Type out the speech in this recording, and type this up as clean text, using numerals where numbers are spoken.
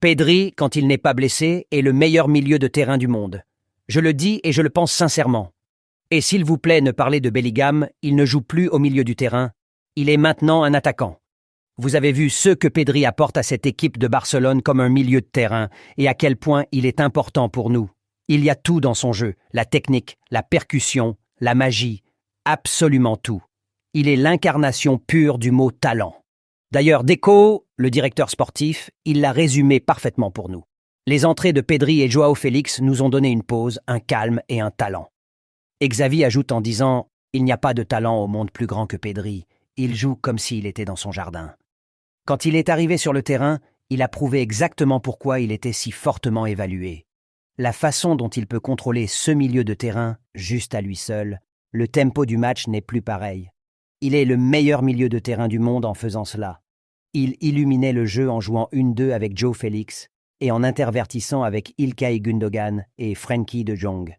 Pedri, quand il n'est pas blessé, est le meilleur milieu de terrain du monde. Je le dis et je le pense sincèrement. Et s'il vous plaît, ne parlez de Bellingham, il ne joue plus au milieu du terrain. Il est maintenant un attaquant. Vous avez vu ce que Pedri apporte à cette équipe de Barcelone comme un milieu de terrain et à quel point il est important pour nous. Il y a tout dans son jeu, la technique, la percussion, la magie, absolument tout. Il est l'incarnation pure du mot talent. D'ailleurs, Deco, le directeur sportif, il l'a résumé parfaitement pour nous. Les entrées de Pedri et Joao Félix nous ont donné une pause, un calme et un talent. Et Xavi ajoute en disant « Il n'y a pas de talent au monde plus grand que Pedri. Il joue comme s'il était dans son jardin. » Quand il est arrivé sur le terrain, il a prouvé exactement pourquoi il était si fortement évalué. La façon dont il peut contrôler ce milieu de terrain, juste à lui seul, le tempo du match n'est plus pareil. Il est le meilleur milieu de terrain du monde en faisant cela. Il illuminait le jeu en jouant 1-2 avec Joe Félix et en intervertissant avec Ilkay Gundogan et Frenkie de Jong.